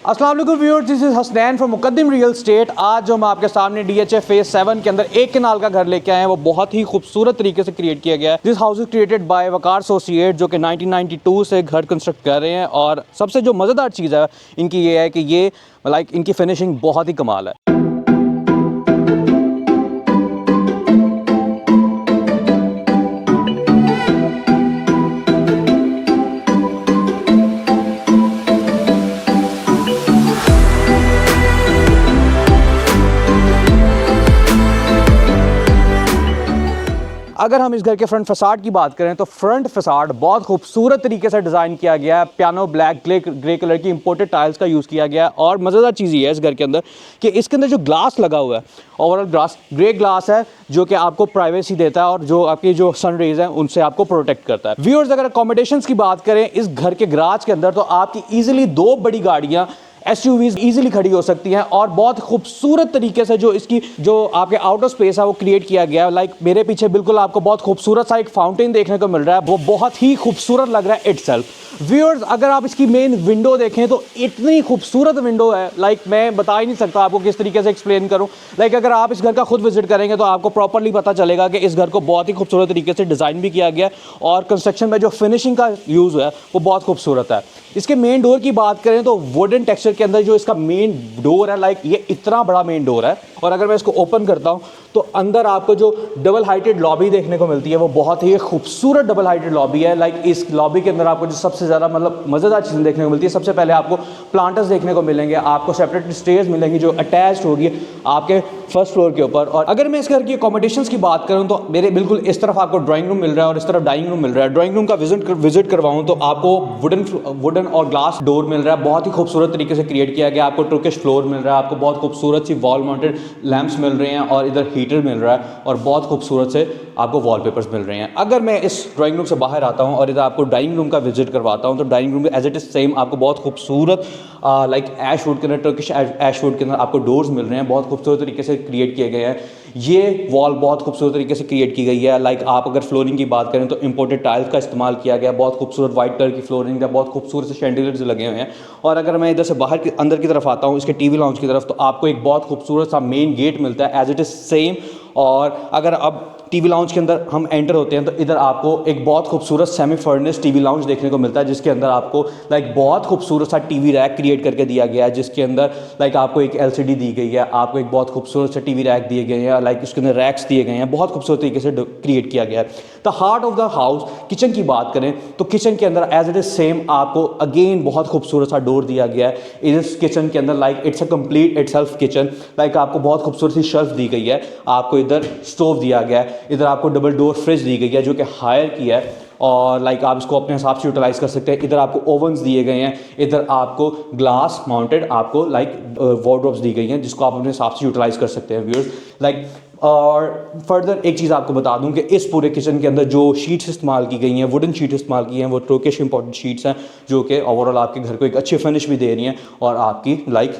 अस्सलाम वालेकुम viewers, this is Hasnain from Muqaddam real estate. आज जो हम आपके सामने DHA फेज 7 के अंदर एक कनाल का घर लेके आए हैं, वो बहुत ही खूबसूरत तरीके से क्रिएट किया गया है। This house is created by Waqar associate, जो कि 1992 से घर कंस्ट्रक्ट कर रहे हैं। और सबसे जो मज़ेदार चीज़ है इनकी ये है कि ये इनकी फिनिशिंग बहुत ही कमाल है। अगर हम इस घर के फ्रंट फसाड की बात करें तो फ्रंट फसाड बहुत खूबसूरत तरीके से डिज़ाइन किया गया है। पियानो ब्लैक ग्रे कलर की इंपोर्टेड टाइल्स का यूज़ किया गया है। और मज़ेदार चीज़ ये है इस घर के अंदर कि इसके अंदर जो ग्लास लगा हुआ है, ओवरऑल ग्लास ग्रे ग्लास है, जो कि आपको प्राइवेसी देता है और जो आपकी जो सन रेज हैं उनसे आपको प्रोटेक्ट करता है। व्यूअर्स, अगर अकोमोडेशंस की बात करें इस घर के गराज के अंदर, तो आपकी ईजिली 2 बड़ी गाड़ियाँ SUVs ईजिली खड़ी हो सकती हैं। और बहुत खूबसूरत तरीके से जो इसकी जो आपके आउटर स्पेस है वो क्रिएट किया गया है। मेरे पीछे बिल्कुल आपको बहुत खूबसूरत सा एक फाउंटेन देखने को मिल रहा है, वो बहुत ही खूबसूरत लग रहा है इटसेल्फ। व्यूअर्स, अगर आप इसकी मेन विंडो देखें तो इतनी खूबसूरत विंडो है, मैं बता ही नहीं सकता आपको किस तरीके से एक्सप्लेन करूं। अगर आप इस घर का खुद विजिट करेंगे तो आपको प्रॉपरली पता चलेगा कि इस घर को बहुत ही खूबसूरत तरीके से डिज़ाइन भी किया गया है और कंस्ट्रक्शन में जो फिनिशिंग का यूज़ है वो बहुत खूबसूरत है। इसके मेन डोर की बात करें तो वुडन टेक्सचर के अंदर जो इसका मेन डोर है, ये इतना बड़ा मेन डोर है। और अगर मैं इसको ओपन करता हूं तो अंदर आपको जो डबल हाइटेड लॉबी देखने को मिलती है वो बहुत ही खूबसूरत डबल हाइटेड लॉबी है। इस लॉबी के अंदर आपको जो सबसे ज़्यादा मज़ेदार चीज़ें देखने को मिलती है, सबसे पहले आपको प्लांटर्स देखने को मिलेंगे, आपको सेपरेट स्टेयर्स मिलेंगी जो अटैच्ड होगी आपके फर्स्ट फ्लोर के ऊपर। और अगर मैं इस घर की अकोमोडेशंस की बात करूं तो मेरे बिल्कुल इस तरफ आपको ड्राइंग रूम मिल रहा है और इस तरफ डाइनिंग रूम मिल रहा है। ड्राइंग रूम का विजिट करवाऊं तो आपको वुडन और ग्लास डोर मिल रहा है, बहुत ही खूबसूरत तरीके से क्रिएट किया गया। आपको टर्किश फ्लोर मिल रहा है, आपको बहुत खूबसूरत सी वॉल माउंटेड लैंप्स मिल रहे हैं और इधर हीटर मिल रहा है और बहुत खूबसूरत से आपको वॉलपेपर्स मिल रहे हैं। अगर मैं इस ड्राइंग रूम से बाहर आता हूं और इधर आपको डाइनिंग रूम का विजिट करवाता हूं तो dining room as it is same आपको बहुत खूबसूरत ऐश वुड के अंदर, टर्किश ऐश वुड के अंदर आपको डोर्स मिल रहे हैं, बहुत खूबसूरत तरीके से क्रिएट किए गए हैं। ये वॉल बहुत खूबसूरत तरीके से क्रिएट की गई है। आप अगर फ्लोरिंग की बात करें तो इंपोर्टेड टाइल्स का इस्तेमाल किया गया, बहुत खूबसूरत वाइट कलर की फ्लोरिंग है, बहुत खूबसूरत से शैंडिलियर्स लगे हुए हैं। और अगर मैं इधर से बाहर अंदर की तरफ आता हूँ इसके टीवी लाउंज की तरफ, तो आपको एक बहुत खूबसूरत सा मेन गेट मिलता है एज इट इज़ सेम। और अगर अब टीवी लाउंज के अंदर हम एंटर होते हैं तो इधर आपको एक बहुत खूबसूरत सेमी फर्निश्ड टीवी लाउंज देखने को मिलता है, जिसके अंदर आपको बहुत खूबसूरत सा टीवी रैक क्रिएट करके दिया गया है, जिसके अंदर आपको एक LCD दी गई है, आपको एक बहुत खूबसूरत से टीवी रैक दिए गए हैं, उसके अंदर रैक्स दिए गए हैं, बहुत खूबसूरत तरीके से क्रिएट किया गया है। The heart of the house kitchen की बात करें तो किचन के अंदर एज इट इज सेम आपको अगेन बहुत खूबसूरत सा डोर दिया गया है। इस किचन के अंदर it's a complete itself kitchen. आपको बहुत खूबसूरत सी शेल्फ दी गई है, आपको इधर स्टोव दिया गया है, इधर आपको डबल डोर फ्रिज दी गई है जो कि हायर की है और आप इसको अपने हिसाब से यूटिलाइज कर सकते हैं। इधर आपको ओवन्स दिए गए हैं, इधर आपको ग्लास माउंटेड आपको वार्डरोब्स दी गई हैं जिसको आप अपने हिसाब से यूटिलाइज कर सकते हैं व्यूअर्स। और फर्दर एक चीज़ आपको बता दूं कि इस पूरे किचन के अंदर जो शीट्स इस्तेमाल की गई हैं, वुडन शीट इस्तेमाल की हैं, वो टर्किश इंपोर्टेड शीट्स हैं जो कि ओवरऑल आपके घर को एक अच्छी फिनिश भी दे रही हैं और आपकी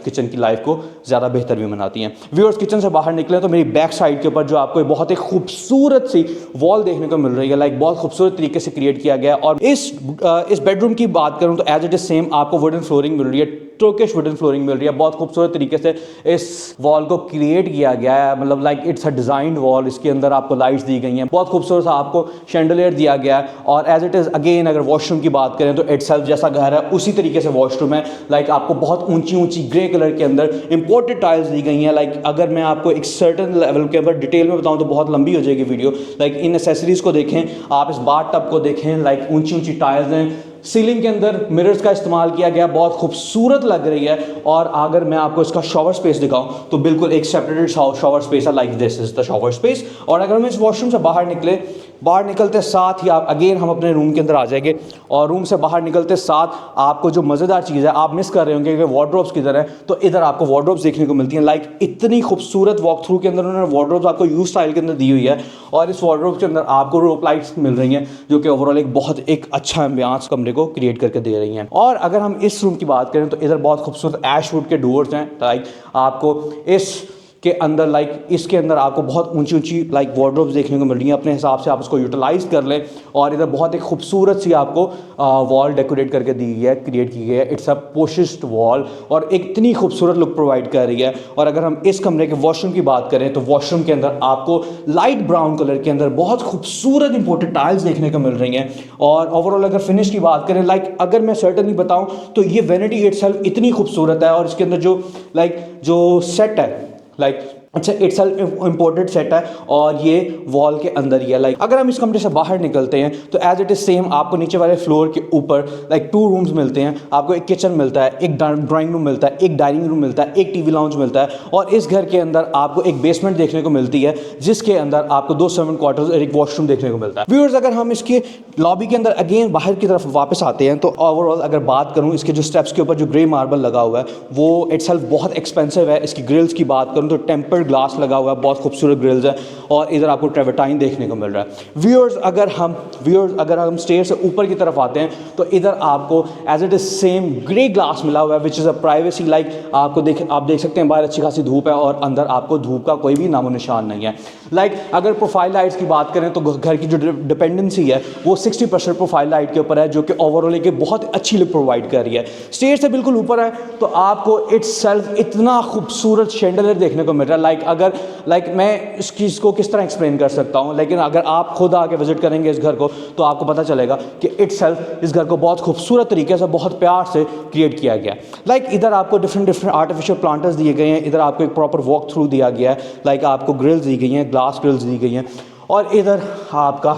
किचन की लाइफ को ज़्यादा बेहतर भी बनाती हैं। व्यूअर्स, किचन से बाहर निकले तो मेरी बैक साइड के ऊपर जो आपको बहुत ही खूबसूरत सी वॉल देखने को मिल रही है, बहुत खूबसूरत तरीके से क्रिएट किया गया है। और इस बेडरूम की बात करूँ तो एज इट इज सेम आपको वुडन फ्लोरिंग मिल रही है, टर्किश वुडन फ्लोरिंग मिल रही है, बहुत खूबसूरत तरीके से इस वॉल को क्रिएट किया गया है, इट्स अ डिजाइंड वॉल। इसके अंदर आपको लाइट्स दी गई हैं, बहुत खूबसूरत सा आपको शैंडलियर दिया गया है। और एज इट इज अगेन अगर वॉशरूम की बात करें तो इटसेल्फ जैसा घर है उसी तरीके से वॉशरूम है। आपको बहुत ऊंची ऊंची ग्रे कलर के अंदर इंपोर्टेड टाइल्स दी गई हैं। अगर मैं आपको एक सर्टन लेवल के ऊपर डिटेल में बताऊं तो बहुत लंबी हो जाएगी वीडियो। इन एसेसरीज को देखें, आप इस बाथ टब को देखें, ऊंची ऊंची टाइल्स हैं, सीलिंग के अंदर मिरर्स का इस्तेमाल किया गया, बहुत खूबसूरत लग रही है। और अगर मैं आपको इसका शॉवर स्पेस दिखाऊं तो बिल्कुल एक सेपरेटेड शॉवर स्पेस है, this is the shower space. और अगर हम इस वॉशरूम से बाहर निकलते साथ ही आप अगेन हम अपने रूम के अंदर आ जाएंगे और रूम से बाहर निकलते साथ आपको जो मज़ेदार चीज़ है आप मिस कर रहे होंगे कि वार्डरोब्स किधर है, तो इधर आपको वार्डरोब्स देखने को मिलती हैं। इतनी खूबसूरत वॉक थ्रू के अंदर उन्होंने वार्डरोब्स आपको यू स्टाइल के अंदर दी हुई है और इस वार्डरोब के अंदर आपको रोप लाइट्स मिल रही हैं जो कि ओवरऑल एक अच्छा एम्बियंस कमरे को क्रिएट करके दे रही हैं। और अगर हम इस रूम की बात करें तो इधर बहुत खूबसूरत ऐश वुड के डोर्स हैं। आपको इस के अंदर लाइक इसके अंदर आपको बहुत ऊंची ऊंची लाइक वार्डरोब्स देखने को मिल रही हैं। अपने हिसाब से आप उसको यूटिलाइज़ कर लें। और इधर बहुत एक खूबसूरत सी आपको वॉल डेकोरेट करके दी गई है, क्रिएट की गई है। इट्स अ पोशिस्ट वॉल और एक इतनी खूबसूरत लुक प्रोवाइड कर रही है। और अगर हम इस कमरे के वॉशरूम की बात करें तो वॉशरूम के अंदर आपको लाइट ब्राउन कलर के अंदर बहुत खूबसूरत इंपोर्टेड टाइल्स देखने को मिल रही हैं। और ओवरऑल अगर फिनिश की बात करें, लाइक अगर मैं सर्टनली बताऊं तो ये वैनिटी इटसेल्फ इतनी खूबसूरत है। और इसके अंदर जो सेट है अच्छा इटसेल्फ इम्पोर्टेड सेट है और ये वॉल के अंदर ही है। लाइक अगर हम इस कमरे से बाहर निकलते हैं तो एज इट इज़ सेम आपको नीचे वाले फ्लोर के ऊपर लाइक 2 रूम्स मिलते हैं। आपको एक किचन मिलता है, एक ड्राइंग रूम मिलता है, एक डाइनिंग रूम मिलता है, एक टीवी लाउंज मिलता है। और इस घर के अंदर आपको एक बेसमेंट देखने को मिलती है जिसके अंदर आपको 2 सर्वेंट क्वार्टर्स और एक वॉशरूम देखने को मिलता है। व्यूअर्स, अगर हम इसके लॉबी के अंदर अगेन बाहर की तरफ वापस आते हैं तो ओवरऑल अगर बात करूँ इसके जो स्टेप्स के ऊपर जो ग्रे मार्बल लगा हुआ है वो इटसेल्फ बहुत एक्सपेंसिव है। इसकी ग्रिल्स की बात करूँ तो टेम्पर्ड ग्लास लगा हुआ है, बहुत खूबसूरत ग्रिल्स है। और इधर आपको ट्रेवर्टाइन देखने को मिल रहा है। व्यूअर्स, अगर हम स्टेयर से ऊपर की तरफ आते हैं तो इधर आपको as it is same grey glass मिला हुआ है which is a privacy. Like आप देख सकते हैं बाहर अच्छी खासी धूप है और अंदर आपको धूप का कोई भी नामो निशान नहीं है। लाइक अगर प्रोफाइल लाइट्स की बात करें तो घर की जो डिपेंडेंसी है वो 60% प्रोफाइल लाइट के ऊपर है, जो कि ओवरऑल एक बहुत अच्छी लुक प्रोवाइड कर रही है। स्टेयर से बिल्कुल ऊपर है तो आपको इटसेल्फ इतना खूबसूरत शैंडलियर देखने को मिल रहा है। लाइक मैं इस चीज़ को किस तरह एक्सप्लेन कर सकता हूँ, लेकिन अगर आप खुद आके विजिट करेंगे इस घर को तो आपको पता चलेगा कि इटसेल्फ इस घर को बहुत खूबसूरत तरीके से बहुत प्यार से क्रिएट किया गया। लाइक इधर आपको डिफरेंट आर्टिफिशियल प्लांटर्स दिए गए हैं। इधर आपको एक प्रॉपर वॉक थ्रू दिया गया है। लाइक आपको ग्रिल्स दी गई हैं, ग्लास ग्रिल्स दी गई हैं। और इधर आपका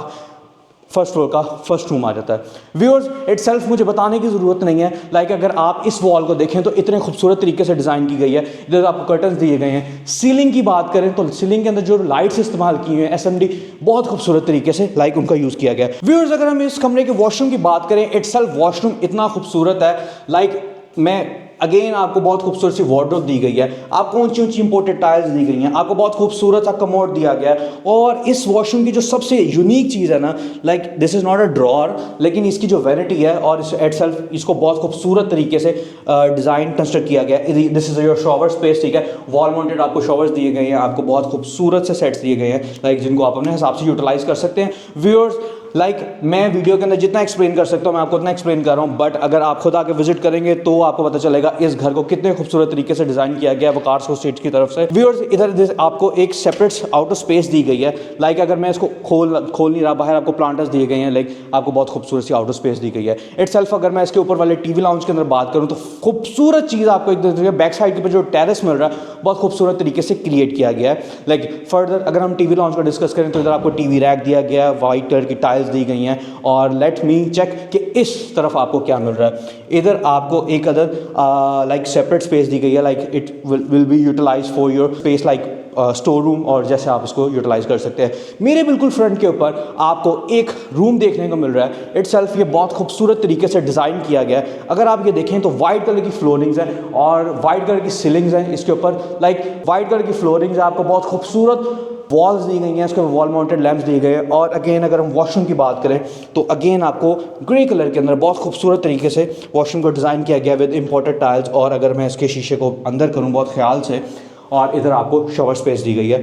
फर्स्ट फ्लोर का फर्स्ट रूम आ जाता है। व्यूअर्स, इटसेल्फ मुझे बताने की ज़रूरत नहीं है। लाइक अगर आप इस वॉल को देखें तो इतने खूबसूरत तरीके से डिज़ाइन की गई है। इधर आपको कर्टन्स दिए गए हैं। सीलिंग की बात करें तो सीलिंग के अंदर जो लाइट्स इस्तेमाल की हैं एसएमडी बहुत खूबसूरत तरीके से लाइक उनका यूज़ किया गया है। व्यूअर्स, अगर हम इस कमरे के वॉशरूम की बात करें, इटसेल्फ वॉशरूम इतना खूबसूरत है। लाइक मैं अगेन आपको बहुत खूबसूरत सी वार्डरोब दी गई है, आपको ऊंची ऊंची इंपोर्टेड टाइल्स दी गई हैं, आपको बहुत खूबसूरत सा कमोड दिया गया है। और इस वॉशरूम की जो सबसे यूनिक चीज़ है ना, like this is not a drawer, लेकिन इसकी जो वैनिटी है और इस इटसेल्फ इसको बहुत खूबसूरत तरीके से डिज़ाइन कंस्ट्रक्ट किया गया है। This is your shower space, ठीक है। वॉल माउंटेड आपको शॉवर्स दिए गए हैं, आपको बहुत खूबसूरत से सेट्स दिए गए हैं लाइक जिनको आप अपने हिसाब से यूटिलाइज कर सकते हैं। व्यूअर्स, लाइक मैं वीडियो के अंदर जितना एक्सप्लेन कर सकता हूँ मैं आपको उतना एक्सप्लेन कर रहा हूँ, बट अगर आप खुद आके विजिट करेंगे तो आपको पता चलेगा इस घर को कितने खूबसूरत तरीके से डिज़ाइन किया गया है वकार स्टेट की तरफ से। व्यूअर्स, इधर आपको एक सेपरेट आउटर स्पेस दी गई है। लाइक अगर मैं इसको खोल नहीं रहा, बाहर आपको प्लांटर्स दिए गए हैं, लाइक आपको बहुत खूबसूरत सी आउटर स्पेस दी गई है। इटसेल्फ अगर मैं इसके ऊपर वाले टीवी लाउंज के अंदर बात करूँ तो खूबसूरत चीज़ आपको एक बैक साइड के ऊपर जो टेरेस मिल रहा है बहुत खूबसूरत तरीके से क्रिएट किया गया है। लाइक फर्दर अगर हम टीवी लाउंज का डिस्कस करें तो इधर आपको टीवी रैक दिया गया है, वाइट कलर की टाइल्स दी गई हैं। और लेट मी चेक कि इस तरफ आपको क्या मिल रहा है। इधर आपको एक अदर लाइक सेपरेट स्पेस दी गई है, like it will be utilise for your space like store room, और जैसे आप इसको यूटिलाइज कर सकते हैं। मेरे बिल्कुल फ्रंट के ऊपर आपको एक रूम देखने को मिल रहा है। इटसेल्फ ये बहुत खूबसूरत तरीके से डिज़ाइन किया गया है। अगर आप ये देखें तो वाइट कलर की फ्लोरिंग्स हैं और वाइट कलर की सीलिंग्स हैं इसके ऊपर। लाइक वाइट कलर की फ्लोरिंग्स है, आपको बहुत खूबसूरत वॉल्स दी गई हैं, इसके वॉल माउंटेड लैंप्स दिए गए हैं। और अगेन अगर हम वॉशरूम की बात करें तो अगेन आपको ग्रे कलर के अंदर बहुत खूबसूरत तरीके से वॉशरूम को डिज़ाइन किया गया विद इंपोर्टेड टाइल्स। और अगर मैं इसके शीशे को अंदर करूँ बहुत ख्याल से, और इधर आपको शॉवर स्पेस दी गई है।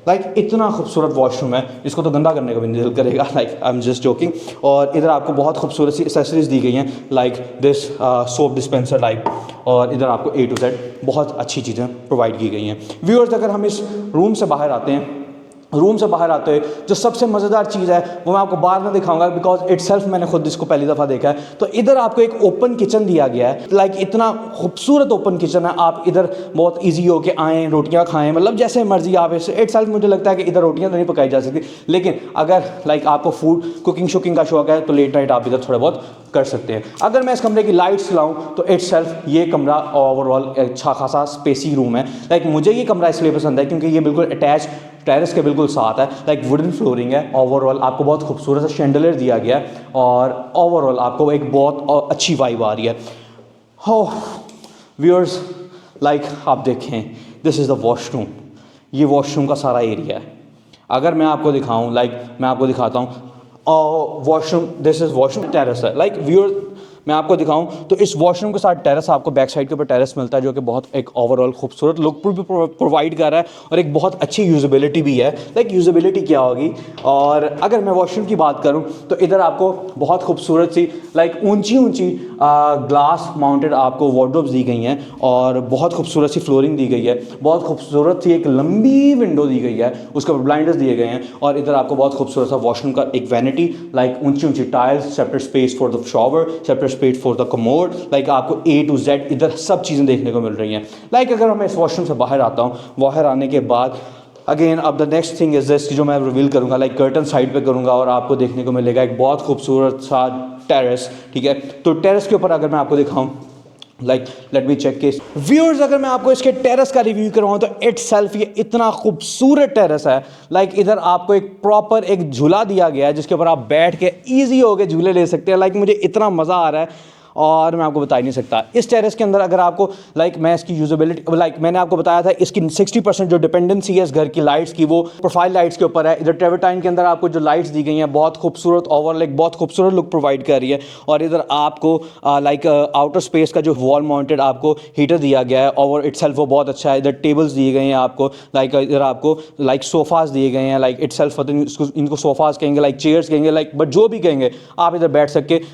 लाइक इतना खूबसूरत वॉशरूम है, इसको तो गंदा करने का भी नहीं दिल करेगा, like I am just joking. और इधर आपको बहुत खूबसूरत सी एक्सेसरीज दी गई हैं like this soap dispenser type. और इधर आपको A to Z बहुत अच्छी चीज़ें प्रोवाइड की गई हैं। व्यूअर्स, अगर हम इस रूम से बाहर आते हैं, जो सबसे मज़ेदार चीज़ है वो मैं आपको बाद में दिखाऊंगा बिकॉज इटसेल्फ मैंने खुद इसको पहली दफ़ा देखा है। तो इधर आपको एक ओपन किचन दिया गया है। लाइक इतना खूबसूरत ओपन किचन है, आप इधर बहुत इजी होके आएँ, रोटियां खाएं, मतलब जैसे मर्जी आप इस इटसेल्फ मुझे लगता है कि इधर रोटियां तो नहीं पकाई जा सकती, लेकिन अगर लाइक आपको फूड कुकिंग का शौक है तो लेट नाइट आप इधर थोड़ा बहुत कर सकते हैं। अगर मैं इस कमरे की लाइट्स लाऊँ तो इटसेल्फ ये कमरा ओवरऑल अच्छा खासा स्पेसी रूम है। लाइक मुझे ये कमरा इसलिए पसंद है क्योंकि ये बिल्कुल अटैच टेरेस के बिल्कुल साथ है। लाइक वुडन फ्लोरिंग है। ओवरऑल आपको बहुत खूबसूरत सा शैंडलियर दिया गया है और ओवरऑल आपको एक बहुत अच्छी वाइब आ रही है। हो व्यूअर्स, लाइक आप देखें, दिस इज़ द वॉशरूम। ये वॉशरूम का सारा एरिया है। अगर मैं आपको दिखाऊं, लाइक मैं आपको दिखाता हूँ washroom, this is washroom terrace है। लाइक व्यूअर्स, मैं आपको दिखाऊं तो इस वॉशरूम के साथ टेरेस, आपको बैक साइड के ऊपर टेरेस मिलता है जो कि बहुत एक ओवरऑल खूबसूरत लुक भी प्रोवाइड कर रहा है और एक बहुत अच्छी यूजेबिलिटी भी है। लाइक यूजेबिलिटी क्या होगी, और अगर मैं वॉशरूम की बात करूं तो इधर आपको बहुत खूबसूरत सी लाइक ऊंची ऊंची ग्लास माउंटेड आपको वार्डरोब्स दी गई हैं और बहुत खूबसूरत सी फ्लोरिंग दी गई है, बहुत खूबसूरत सी एक लंबी विंडो दी गई है, उसके ऊपर ब्लाइंडर्स दिए गए हैं और इधर आपको बहुत खूबसूरत सा वॉशरूम का एक वैनिटी, लाइक ऊंची ऊंची tiles, separate space for the shower, separate space for the commode, like आपको A to Z इधर सब चीज़ें देखने को मिल रही हैं। लाइक अगर मैं इस वॉशरूम से बाहर आता हूँ, बाहर आने के बाद अगेन अब the next thing is this, जो मैं रिवील करूँगा लाइक कर्टन साइड पे करूँगा और आपको देखने को मिलेगा एक बहुत खूबसूरत सा टेरेस। ठीक है, तो टेरेस के ऊपर अगर मैं आपको दिखाऊँ, like let me check case viewers, अगर मैं आपको इसके टेरेस का रिव्यू करवाऊँ तो इटसेल्फ ये इतना खूबसूरत टेरेस है। लाइक इधर आपको एक प्रॉपर एक झूला दिया गया है जिसके ऊपर आप बैठ के ईजी हो के झूले ले सकते हैं। लाइक मुझे इतना मज़ा आ रहा है और मैं आपको बता ही नहीं सकता। इस टेरेस के अंदर अगर आपको लाइक मैं इसकी यूजेबिलिटी, लाइक मैंने आपको बताया था इसकी 60% जो डिपेंडेंसी है इस घर की लाइट्स की वो प्रोफाइल लाइट्स के ऊपर है। इधर ट्रेवर्टाइन के अंदर आपको जो लाइट्स दी गई हैं बहुत खूबसूरत ओवरऑल एक बहुत खूबसूरत लुक प्रोवाइड कर रही है। और इधर आपको लाइक आउटर स्पेस का जो वॉल माउंटेड आपको हीटर दिया गया है और इटसेल्फ वो बहुत अच्छा है। इधर टेबल्स दिए गए हैं आपको, लाइक इधर आपको लाइक सोफ़ाज दिए गए हैं, लाइक इटसेल्फ इनको सोफ़ाज कहेंगे, लाइक चेयर्स कहेंगे, लाइक बट जो भी कहेंगे आप इधर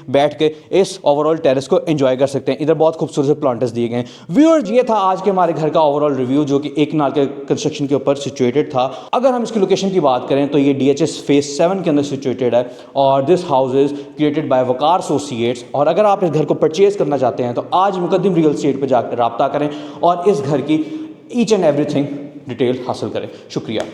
बैठ के इस ओवरऑल टेरेस को एंजॉय कर सकते हैं। इधर बहुत खूबसूरत से प्लांटर्स दिए गए हैं। व्यूअर्स, ये था आज के हमारे घर का ओवरऑल रिव्यू जो कि एक नाल के कंस्ट्रक्शन के ऊपर सिचुएटेड था। अगर हम इसकी लोकेशन की बात करें तो ये DHS फेज 7 के अंदर सिचुएटेड है और this house is created by Waqar associates. और अगर आप इस घर को परचेज करना चाहते हैं तो आज मुकद्दम रियल एस्टेट पर जाकर रब्ता करें और इस घर की ईच एंड एवरीथिंग डिटेल हासिल करें। शुक्रिया।